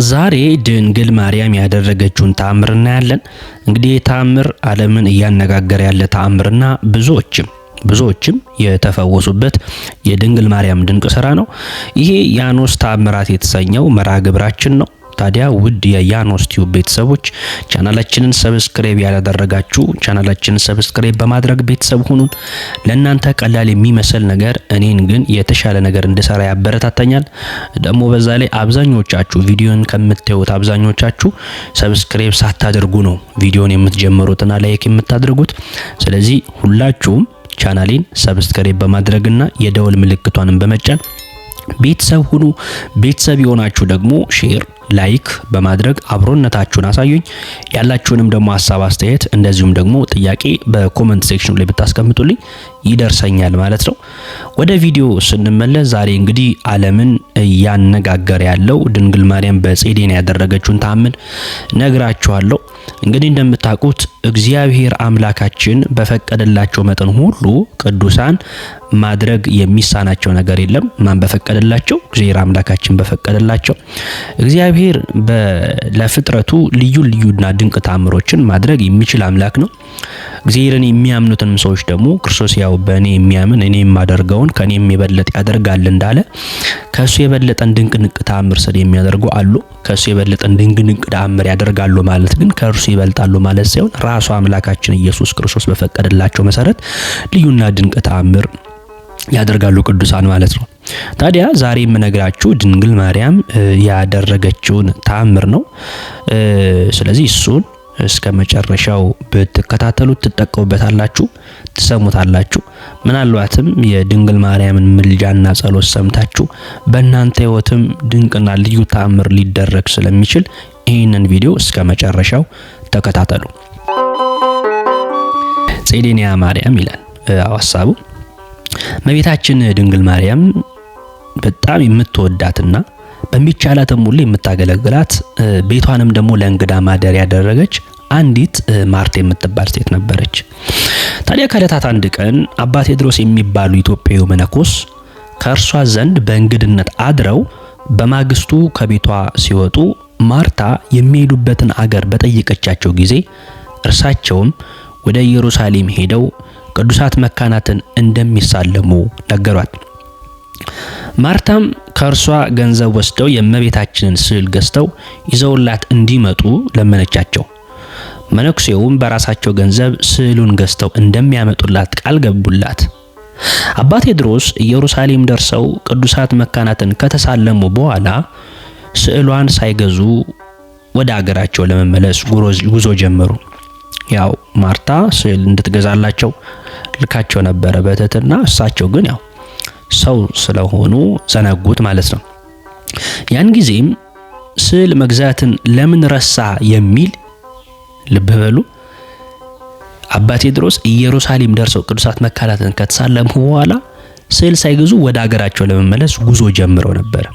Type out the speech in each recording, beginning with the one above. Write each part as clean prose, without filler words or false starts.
ዛሬ ድንግል ማርያም ያደረገችውን ተአምር እናያለን። እንግዲህ ተአምር ዓለምን እያነጋገረ ያለ ተአምርና ብዙዎችም የተፈወሱበት የድንግል ማርያም ድንቅ ስራ ነው። ይሄ ያኖስ ተአምራት የተሰኘው መርሃ ግብራችን ነው። ታዲያ ውድ የያኖስ ቲዩብ ቤተሰቦች ቻናላችንን ሰብስክራይብ ያላደረጋችሁ ቻናላችንን ሰብስክራይብ በማድረግ ቤተሰብ ሁኑን። ለእናንተ ቀላል የሚመስል ነገር እኔን ግን የተሻለ ነገር እንድሰራ ያበረታታኛል። ደግሞ በዛ ላይ አብዛኞቻችሁ ቪዲዮን ከምታዩት አብዛኞቻችሁ ሰብስክራይብ ሳታደርጉ ነው ቪዲዮን የምትጀምሩትና ላይክ የምታደርጉት። ስለዚህ ሁላችሁም ቻናሌን ሰብስክራይብ በማድረግና የደወል ምልክቷንም በመጫን ቤተሰብ ሁኑ። ቤተሰብ የሆናችሁ ደግሞ ሼር ላይክ በማድረግ አብሮነታችሁን አሳዩኝ። ያላችሁንም ደግሞ ሐሳብ አስተያየት፣ እንደዚሁም ደግሞ ጥያቄ በኮሜንት ሴክሽን ላይ ብታስቀምጡልኝ ይደርሰኛል ማለት ነው። ወደ ቪዲዮ ስንመለስ ዛሬ እንግዲህ ዓለምን እያነጋገረ ያለው ድንግል ማርያም በጼዴን ያደረገችውን ተአምር ነግራችኋለሁ። እንግዲህ እንደምታውቁት እግዚአብሔር አምላካችን በፈቀደላቸው መጠን ሁሉ ቅዱሳን ማድረግ የሚሳናቸው ነገር የለም። ማን በፈቀደላቸው? እግዚአብሔር አምላካችን በፈቀደላቸው። እግዚአብሔር ለፍጥረቱ ልዩና ድንቅ ተአምሮችን ማድረግ የሚችል አምላክ ነው። እግዚአብሔርን የሚያምኑትንም ሰዎች ደግሞ ክርስቶስ ያው በእኔ የሚያምን እኔ የማደርገውን ከኔም የበለጠ ያደርጋል እንዳለ ከሱ የበለጠን ድንቅ ተአምር ስለ የሚያደርጉ አሉ። ከሱ የበለጠን ድንቅ ተአምር ያደርጋሉ ማለት ግን ከእርሱ ይበልጣሉ ማለት ሳይሆን ራሱ አምላካችን ኢየሱስ ክርስቶስ በፈቀደላቸው መሰረት ልዩና ድንቅ ተአምር ያደርጋሉ ቅዱሳን ማለት ነው። ታዲያ ዛሬ የምነግራችሁ ድንግል ማርያም ያደረገችውን ተአምር ነው። ስለዚህ እሱን እስከ መጨረሻው ብትከታተሉት ትጠቀሙበታላችሁ፣ ትሰሙታላችሁ። ምናልባትም የድንግል ማርያምን ምልጃና ጸሎት ሰምታችሁ በእናንተ ሕይወትም ድንቅና ልዩ ተአምር ሊደረግ ስለሚችል ይህንን ቪዲዮ እስከ መጨረሻው ተከታተሉ። ጼዴንያ ማርያም ይላል ሐሳቡ። እመቤታችን ድንግል ማርያም በጣም የምትወዳትና በሚቻላትም ሁሉ የምታገለግላት ቤቷንም ደግሞ ለእንግዳ ማደር ያደረገች አንዲት ማርታ የምትባል ሴት ነበረች። ታዲያ ከዕለታት አንድ ቀን አባ ቴዎድሮስ የሚባሉ ኢትዮጵያዊ መነኮስ ከእርሷ ዘንድ በእንግድነት አድረው በማግስቱ ከቤቷ ሲወጡ ማርታ የሚሄዱበትን አገር በጠየቀቻቸው ጊዜ እርሳቸውም ወደ ኢየሩሳሌም ሄደው ቅዱሳት መካናትን እንደሚሳለሙ ነገሯት። ማርታም ከእርሷ ገንዘብ ወስደው የእመቤታችንን ስዕል ገዝተው ይዘውላት እንዲመጡ ለመነቻቸው። መነኩሴውም በራሳቸው ገንዘብ ስዕሉን ገዝተው እንደሚያመጡላት ቃል ገቡላት። አባ ቴዎድሮስ ኢየሩሳሌም ደርሰው ቅዱሳት መካናትን ከተሳለሙ በኋላ ስዕሏን ሳይገዙ ወደ አገራቸው ለመመለስ ጉዞ ጀመሩ። ያው ማርታ ስዕል እንድትገዛላቸው ልካቸው ነበረ በትህትና። እሳቸው ግን ያው ሰው ስለሆኑ ዘነጉት ማለት ነው። ያን ጊዜም ስዕል መግዛትን ለምን ረሳ የሚል ልብ በሉ። አባ ቴዎድሮስ ኢየሩሳሌም ደርሰው ቅዱሳት መካናትን ከተሳለሙ በኋላ ስዕል ሳይገዙ ወደ አገራቸው ለመመለስ ጉዞ ጀምረው ነበር።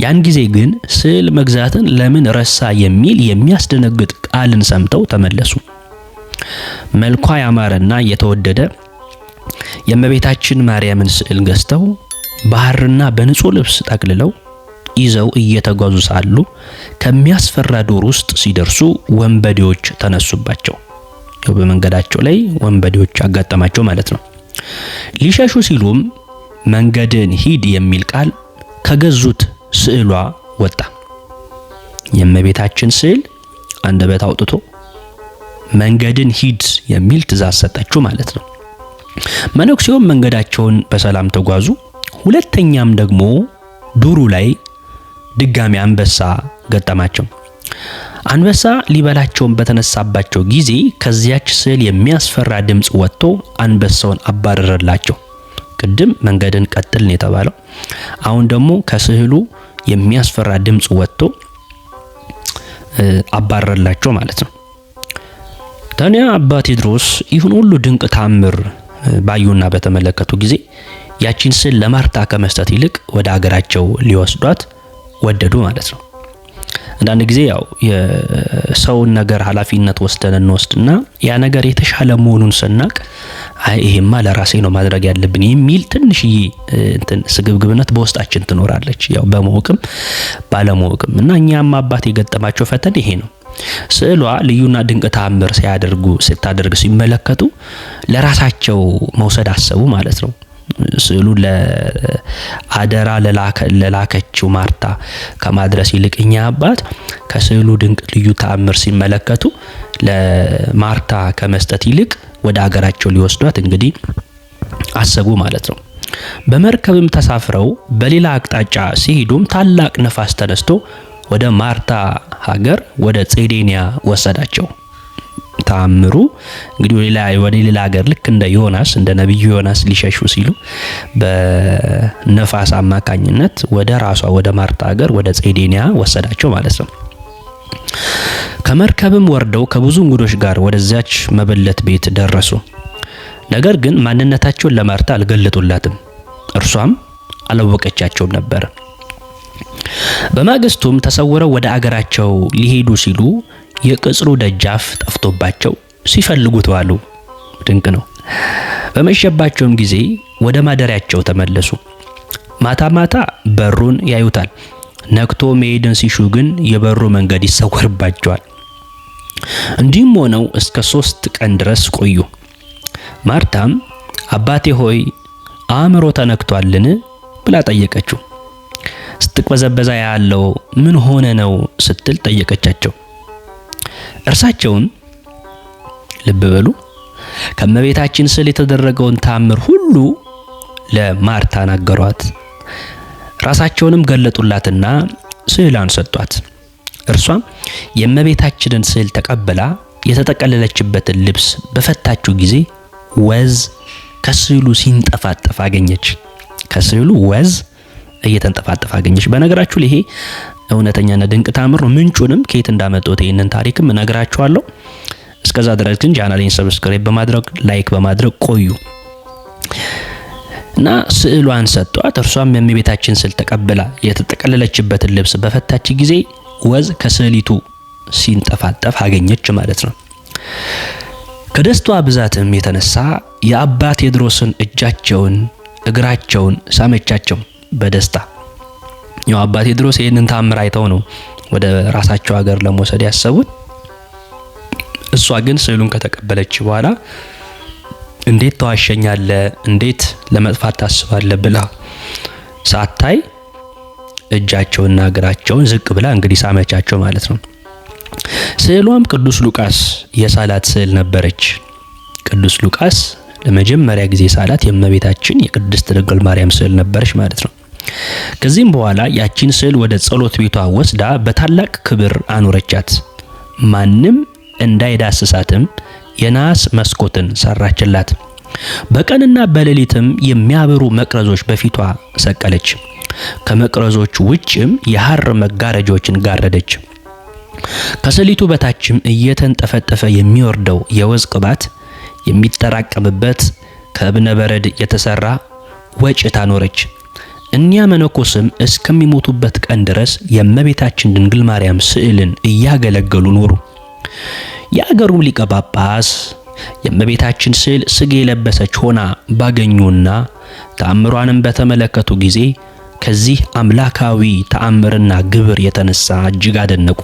ያን ጊዜ ግን ስዕል መግዛትን ለምን ረሳ የሚል የሚያስደነግጥ ቃልን ሰምተው ተመለሱ። መልኳ ያማረና የተወደደ የእመቤታችን ማርያምን ስዕል ገዝተው በሐርና በንጹህ ልብስ ጠቅልለው ይዘው እየተጓዙ ሳሉ ከሚያስፈራ ዱር ውስጥ ሲደርሱ ወንበዴዎች ተነሱባቸው። በመንገዳቸው ላይ ወንበዴዎች አጋጠማቸው ማለት ነው። ሊሸሹ ሲሉም መንገድን ሂድ የሚል ቃል ከገዙት ስዕሏ ወጣ። የእመቤታችን ስዕል አንደበት አውጥቶ መንገድን ሂድ የሚል ትእዛዝ ሰጠችው ማለት ነው። መነኩሴውም መንገዳቸውን በሰላም ተጓዙ። ሁለተኛም ደግሞ ዱሩ ላይ ድጋሚ አንበሳ ገጠማቸው። አንበሳ ሊበላቸውን በተነሳባቸው ጊዜ ከዚያች ስዕል የሚያስፈራ ድምፅ ወጥቶ አንበሳውን አባረረላቸው። ቅድም መንገድን ቀጥል ነው የተባለው። አሁን ደግሞ ከስዕሉ የሚያስፈራ ድምፅ ወጥቶ አባረረላቸው ማለት ነው። ታዲያ አባ ቴዎድሮስ ይሁን ሁሉ ድንቅ ተአምር ባዩና በተመለከቱ ጊዜ ያቺን ስዕል ለማርታ ከመስጠት ይልቅ ወደ አገራቸው ሊወስዷት ወደዱ ማለት ነው። አንዳንድ ጊዜ ያው የሰውን ነገር ኃላፊነት ወስደን እንወስድና ያ ነገር የተሻለ መሆኑን ስናቅ አይ ይሄማ ለራሴ ነው ማድረግ ያለብኝ የሚል ትንሽዬ ስግብግብነት በውስጣችን ትኖራለች። ያው በመወቅም ባለመወቅም እና እኛም አባት የገጠማቸው ፈተና ይሄ ነው። ስዕሏ ልዩና ድንቅ ተአምር ስታደርግ ሲመለከቱ ለራሳቸው መውሰድ አሰቡ ማለት ነው። ስዕሉ ለአደራ ለላከችው ማርታ ከማድረስ ይልቅ እኛ አባት ከስዕሉ ድንቅ ልዩ ተአምር ሲመለከቱ ለማርታ ከመስጠት ይልቅ ወደ አገራቸው ሊወስዷት እንግዲህ አሰቡ ማለት ነው። በመርከብም ተሳፍረው በሌላ አቅጣጫ ሲሄዱም ታላቅ ነፋስ ተነስቶ ወደ ማርታ ሀገር ወደ ጼዴንያ ወሰዳቸው። ተአምሩ እንግዲህ ወደ ሌላ ሀገር ልክ እንደ ዮናስ እንደ ነብዩ ዮናስ ሊሸሹ ሲሉ በነፋስ አማካኝነት ወደ ራሷ ወደ ማርታ ሀገር ወደ ጼዴንያ ወሰዳቸው ማለት ነው። ከመርከብም ወርደው ከብዙ እንግዶች ጋር ወደዚያች መበለት ቤት ደረሱ። ነገር ግን ማንነታቸውን ለማርታ አልገለጡላትም፣ እርሷም አላወቀቻቸውም ነበር። በማግስቱም ተሰውረው ወደ አገራቸው ሊሄዱ ሲሉ የቅጽሩ ደጃፍ ጠፍቶባቸው ሲፈልጉት ዋሉ። ድንቅ ነው። በመሸባቸውም ጊዜ ወደ ማደሪያቸው ተመለሱ። ማታ ማታ በሩን ያዩታል፣ ነክቶ መሄድን ሲሹ ግን የበሩ መንገድ ይሰወርባቸዋል። እንዲህም ሆነው እስከ 3 ቀን ድረስ ቆዩ። ማርታም አባቴ ሆይ አእምሮ ተነክቷልን ብላ ጠየቀችው። ስትቅበዘበዛ ያለው ምን ሆነ ነው ስትል ጠየቀቻቸው። እርሳቸውን ልብ በሉ ከመቤታችን ስዕል የተደረገውን ተአምር ሁሉ ለማርታ ነገሯት። ራሳቸውንም ገለጡላትና ስዕሏን ሰጧት። እርሷም የእመቤታችንን ስዕል ተቀብላ የተጠቀለለችበትን ልብስ በፈታችው ጊዜ ወዝ ከስዕሉ ሲንጠፋጠፍ አገኘች። ከስዕሉ ወዝ እየተንጠፋጠፈ አገኘች። በነገራችሁ ይሄ እውነተኛና ድንቅ ተአምር ነው። ምንጩንም ከየት እንዳመጡት ይሄንን ታሪክም እነግራችኋለሁ። እስከዛ ድረስ ግን ቻናሌን ሰብስክራይብ በማድረግ ላይክ በማድረግ ቆዩ እና ስዕሏን ሰጧት። እርሷም የእመቤታችን ስዕል ተቀብላ የተጠቀለለችበትን ልብስ በፈታች ጊዜ ወዝ ከስዕሊቱ ሲንጠፋጠፍ አገኘች ማለት ነው። ከደስታዋ ብዛትም የተነሳ የአባ ቴዎድሮስን እጃቸውን እግራቸውን ሳመቻቸው በደስታ። ያው አባ ቴዎድሮስ ይህንን ተአምር አይተው ነው ወደ ራሳቸው ሀገር ለመውሰድ ያሰቡት። እሷ ግን ስዕሉን ከተቀበለች በኋላ እንዴት ተዋሸኛለህ፣ እንዴት ለመጥፋት ታስባለህ ብላ ሳታይ እጃቸውና እግራቸውን ዝቅ ብላ እንግዲህ ሳመቻቸው ማለት ነው። ስዕሏም ቅዱስ ሉቃስ የሳላት ስዕል ነበረች። ቅዱስ ሉቃስ ለመጀመሪያ ጊዜ ሳላት የእመቤታችን የቅድስት ድንግል ማርያም ስዕል ነበረች ማለት ነው። ከዚህም በኋላ ያቺን ስዕል ወደ ጸሎት ቤቷ ወስዳ በታላቅ ክብር አኖረቻት። ማንም እንዳይዳስሳትም የናስ መስኮትን ሰራችላት። በቀንና በሌሊትም የሚያበሩ መቅረዞች በፊቷ ሰቀለች። ከመቅረዞቹ ውጭም የሐር መጋረጃዎችን ጋረደች። ከስዕሊቱ በታችም እየተንጠፈጠፈ የሚወርደው የወዝ ቅባት የሚጠራቀምበት ከእብነ በረድ የተሰራ ወጭት አኖረች። እኒያ መነኮስም እስከሚሞቱበት ቀን ድረስ የእመቤታችን ድንግል ማርያም ስዕልን እያገለገሉ ኖሩ። የአገሩም ሊቀ ጳጳስ የእመቤታችን ስዕል ስጋ የለበሰች ሆና ባገኙና ተአምሯንም በተመለከቱ ጊዜ ከዚህ አምላካዊ ተአምርና ግብር የተነሳ እጅግ አደነቁ።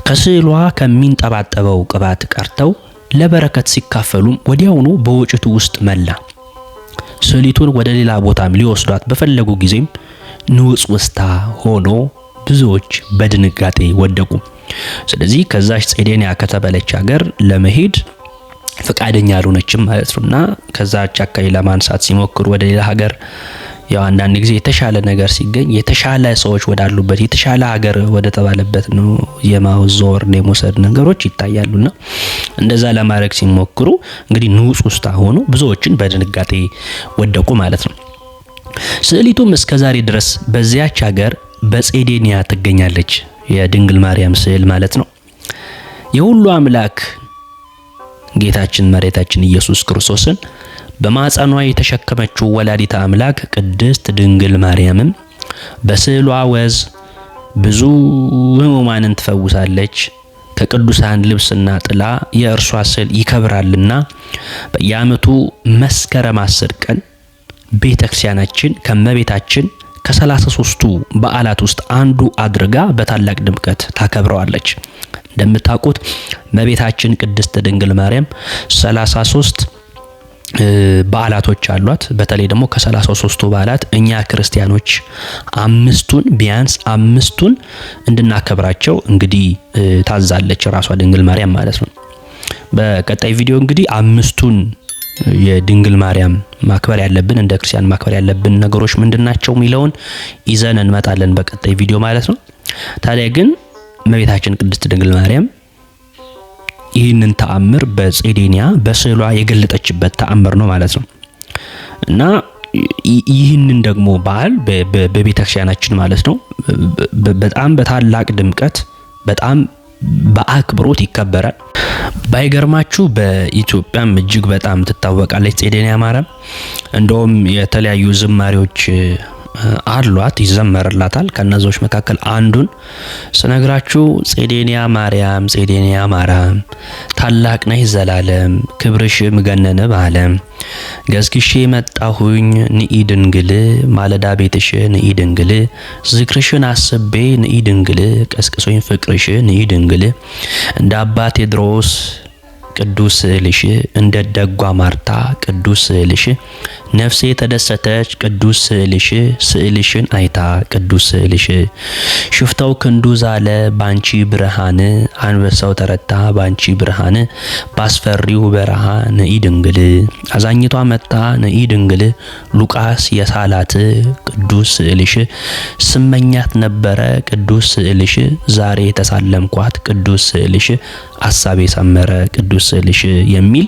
ከስዕሏ ከሚንጠባጠበው ቅባት ቀርተው ለበረከት ሲካፈሉም ወዲያውኑ በወጭቱ ውስጥ መላ። ስዕሊቱን ወደ ሌላ ቦታም ሊወስዷት በፈለጉ ጊዜም ንውጽ ውስታ ሆኖ ብዙዎች በድንጋጤ ወደቁ። ስለዚህ ከዛች ጼዴንያ ከተባለች ሀገር ለመሄድ ፈቃደኛ አልሆነችም ማለት ነውና ከዛች አካባቢ ለማንሳት ሲሞክሩ ወደ ሌላ ሀገር ያው አንዳንድ ጊዜ የተሻለ ነገር ሲገኝ የተሻለ ሰዎች ወዳሉበት የተሻለ ሀገር ወደ ተባለበት ነው የማውዞር የመውሰድ ነገሮች ይታያሉና እንደዛ ለማድረግ ሲሞክሩ እንግዲህ ንውጽ ውስጥ ሆኖ ብዙዎችን በድንጋጤ ወደቁ ማለት ነው። ስዕሊቱም እስከዛሬ ድረስ በዚያች ሀገር በጼዴንያ ትገኛለች። የድንግል ማርያም ስዕል ማለት ነው። የሁሉ አምላክ ጌታችን መሬታችን ኢየሱስ ክርስቶስን በማኅፀኗ የተሸከመችው ወላዲተ አምላክ ቅድስት ድንግል ማርያምም በስዕሏ ወዝ ብዙ ሕሙማንን ትፈውሳለች። የቅዱሳን ልብስና ጥላ የእርሷ ስዕል ይከብራልና በየዓመቱ መስከረም 10 ቀን ቤተክርስቲያናችን ከመቤታችን ከ33ቱ በዓላት ውስጥ አንዱ አድርጋ በታላቅ ድምቀት ታከብረዋለች። እንደምታውቁት እመቤታችን ቅድስት ድንግል ማርያም 33 በዓላቶች አሏት። በተለይ ደግሞ ከ33ቱ በዓላት እኛ ክርስቲያኖች ቢያንስ አምስቱን እንድናከብራቸው እንግዲህ ታዛለች ራሷ ድንግል ማርያም ማለት ነው። በቀጣይ ቪዲዮ እንግዲህ አምስቱን የድንግል ማርያም ማክበር ያለብን እንደ ክርስቲያን ማክበር ያለብን ነገሮች ምንድናቸው የሚለውን ይዘን እንመጣለን በቀጣይ ቪዲዮ ማለት ነው። ታዲያ ግን እመቤታችን ቅድስት ድንግል ማርያም ይህንን ተአምር በጼዴንያ በስዕሏ የገለጠችበት ተአምር ነው ማለት ነው እና ይህንን ደግሞ በዓል በቤተክርስቲያናችን ማለት ነው በጣም በታላቅ ድምቀት በጣም በአክብሮት ይከበራል። ባይገርማችሁ በኢትዮጵያም እጅግ በጣም ትታወቃለች ጼዴንያ ማርያም። እንደውም የተለያዩ ዝማሬዎች አሏት ይዘመርላታል። ከነዛዎች መካከል አንዱን ስነግራችሁ ጼዴንያ ማርያም ጼዴንያ ማርያም ታላቅ ነሽ ዘላለም ክብርሽም ገነነ በዓለም ገዝግሼ መጣሁኝ ንኢ ድንግል ማለዳ ቤትሽ ንኢ ድንግል ዝክርሽን አስቤ ንኢ ድንግል ቀስቅሶኝ ፍቅርሽ ንኢ ድንግል እንደ አባ ቴዎድሮስ ቅዱስ ስዕልሽ እንደ ደጓ ማርታ ቅዱስ ስዕልሽ ነፍሴ ተደሰተች ቅዱስ ስዕልሽ ስዕልሽን አይታ ቅዱስ ስዕልሽ ሽፍታው ክንዱ ዛለ ባንቺ ብርሃን አንበሳው ተረታ ባንቺ ብርሃን ባስፈሪው በረሃ ንኢ ድንግል አዛኝቷ መጣ ንኢ ድንግል ሉቃስ የሳላት ቅዱስ ስዕልሽ ስመኛት ነበረ ቅዱስ ስዕልሽ ዛሬ ተሳለምኳት ቅዱስ ስዕልሽ አሳቤ ሰመረ ቅዱስ ስዕልሽ የሚል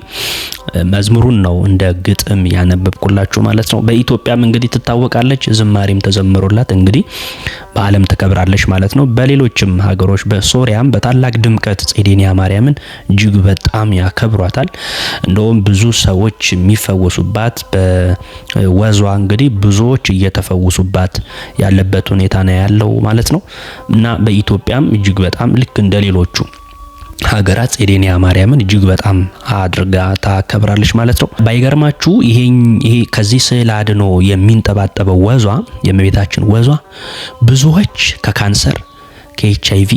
መዝሙሩን ነው እንደ ግጥም ያነበብኩላችሁ ማለት ነው። በኢትዮጵያም እንግዲህ ትታወቃለች፣ ዝማሬም ተዘምሮላት እንግዲህ በዓለም ተከብራለች ማለት ነው። በሌሎችም ሀገሮች በሶሪያም በታላቅ ድምቀት ጼዴንያ ማርያምን እጅግ በጣም ያከብሯታል። እንደውም ብዙ ሰዎች የሚፈወሱባት በወዟ እንግዲህ ብዙዎች እየተፈወሱባት ያለበት ሁኔታ ነው ያለው ማለት ነው እና በኢትዮጵያም እጅግ በጣም ልክ እንደሌሎቹ ሀገራት ጼዴንያ ማርያምን እጅግ በጣም አድርጋ ታከብራለች ማለት ነው። ባይገርማችሁ ይሄ ከዚህ ስዕል አድኖ የሚንጠባጠበው ወዟ የእመቤታችን ወዟ ብዙዎች ከካንሰር ከኤችአይቪ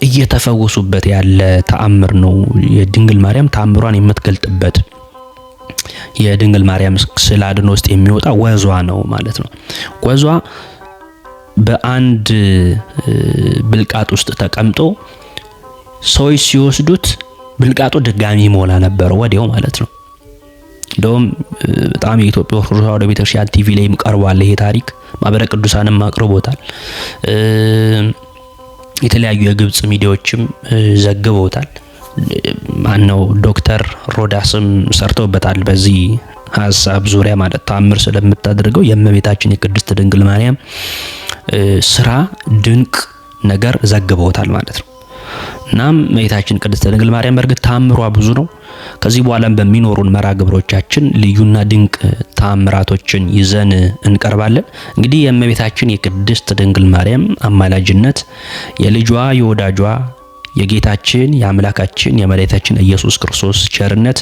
እየተፈወሱበት ያለ ተአምር ነው። የድንግል ማርያም ተአምሯን የምትገልጥበት የድንግል ማርያም ስዕል አድኖ ውስጥ የሚወጣ ወዟ ነው ማለት ነው። ወዟ በአንድ ብልቃጥ ውስጥ ተቀምጦ ሰዎች ሲወስዱት ብልቃጡ ድጋሚ ሞላ ነበር ወዲያው ማለት ነው። እንደውም በጣም የኢትዮጵያ ኦርቶዶክስ ተዋሕዶ ቤተክርስቲያን ቲቪ ላይም ቀርቧል ይሄ ታሪክ። ማህበረ ቅዱሳንም አቅርቦታል። የተለያዩ የግብጽ ሚዲያዎችም ዘግበውታል። ማነው ዶክተር ሮዳስም ሰርተውበታል በዚህ ሐሳብ ዙሪያ ማለት ተአምር ስለምታደርገው የእመቤታችን የቅድስት ድንግል ማርያም ስራ ድንቅ ነገር ዘግበውታል ማለት ነው። እናም እመቤታችን ቅድስት ድንግል ማርያም በእርግጥ ተአምሯ ብዙ ነው። ከዚህ በኋላም በሚኖሩን መርሃ ግብሮቻችን ልዩና ድንቅ ተአምራቶችን ይዘን እንቀርባለን። እንግዲህ የእመቤታችን የቅድስት ድንግል ማርያም አማላጅነት የልጇ የወዳጇ የጌታችን የአምላካችን የመድኃኒታችን ኢየሱስ ክርስቶስ ቸርነት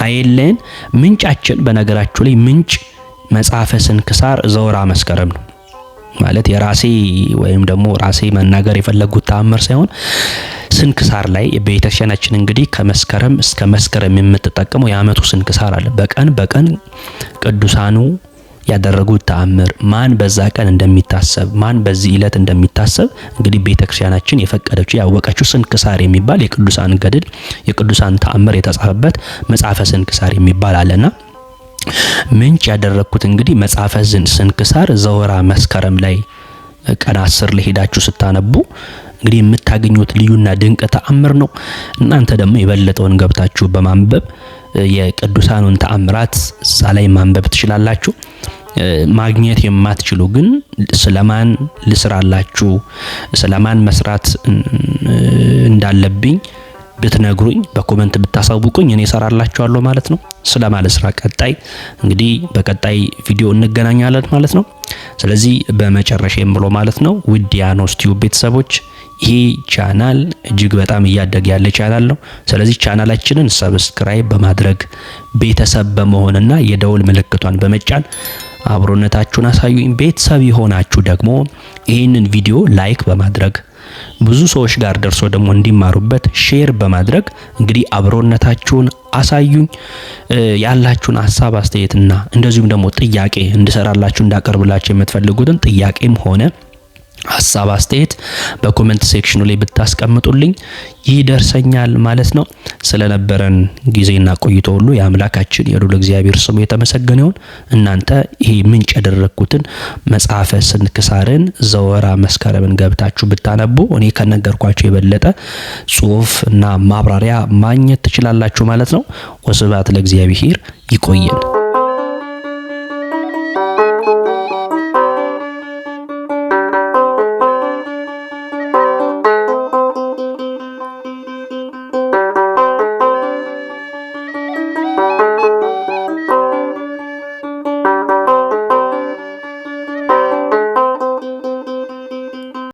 አይለየን። ምንጫችን በነገራችሁ ላይ ምንጭ መጽሐፈ ስንክሳር ዘወርኀ መስከረም ነው ማለት የራሴ ወይም ደግሞ ራሴ መናገር የፈለጉት ተአምር ሳይሆን ስንክሳር ላይ በቤተክርስቲያናችን እንግዲህ ከመስከረም እስከ መስከረም የምትጠቀመው የዓመቱ ስንክሳር አለ። በቀን ቅዱሳኑ ያደረጉት ተአምር ማን በዛ ቀን እንደሚታሰብ ማን በዚህ ዕለት እንደሚታሰብ እንግዲህ ቤተክርስቲያናችን የፈቀደችው ያወቀችው ስንክሳር የሚባል የቅዱሳን ገድል የቅዱሳን ተአምር የተጻፈበት መጽሐፈ ስንክሳር የሚባል አለና ምንጭ ያደረኩት እንግዲህ መጽሐፈ ስንክሳር ዘወርኀ መስከረም ላይ ቀን 10 ላይ ሄዳችሁ ስታነቡ እንግዲህ የምታገኙት ልዩና ድንቅ ተአምር ነው። እናንተ ደግሞ የበለጠውን ገብታችሁ በማንበብ የቅዱሳኑን ተአምራት እዛ ላይ ማንበብ ትችላላችሁ። ማግኘት የማትችሉ ግን ስለማን ልስራላችሁ ስለማን መስራት እንዳለብኝ ብትነግሩኝ በኮሜንት ብታሳውቁኝ እኔ እሰራላችኋለሁ ማለት ነው። ስለማለት ስራ ቀጣይ እንግዲህ በቀጣይ ቪዲዮ እንገናኛለን ማለት ነው። ስለዚህ በመጨረሻ የምሎ ማለት ነው ውድ የአኖስ ቲዩብ ቤተሰቦች ይህ ቻናል እጅግ በጣም እያደገ ያለ ቻናል ነው። ስለዚህ ቻናላችንን ሰብስክራይብ በማድረግ ቤተሰብ በመሆንና የደውል ምልክቷን በመጫን አብሮነታችሁን አሳዩኝ። ቤተሰብ የሆናችሁ ደግሞ ይህንን ቪዲዮ ላይክ በማድረግ ብዙ ሰዎች ጋር ደርሶ ደግሞ እንዲማሩበት ሼር በማድረግ እንግዲህ አብሮነታችሁን አሳዩኝ። ያላችሁን ሐሳብ አስተያየትና እንደዚሁም ደግሞ ጥያቄ እንድሰራላችሁ እንዳቀርብላችሁ የምትፈልጉትን ጥያቄም ሆነ ሐሳብ አስተያየት በኮሜንት ሴክሽኑ ላይ ብታስቀምጡልኝ ይደርሰኛል ማለት ነው። ስለነበረን ጊዜና ቆይታ ሁሉ የአምላካችን የልዑል እግዚአብሔር ስሙ የተመሰገነ ይሁን። እናንተ ይሄ ምንጭ ያደረኩትን መጽሐፈ ስንክሳርን ዘወራ መስከረምን ገብታችሁ ብታነቡ እኔ ከነገርኳችሁ የበለጠ ጽሑፍ እና ማብራሪያ ማግኘት ትችላላችሁ ማለት ነው። ወስብሐት ለእግዚአብሔር። ይቆየን።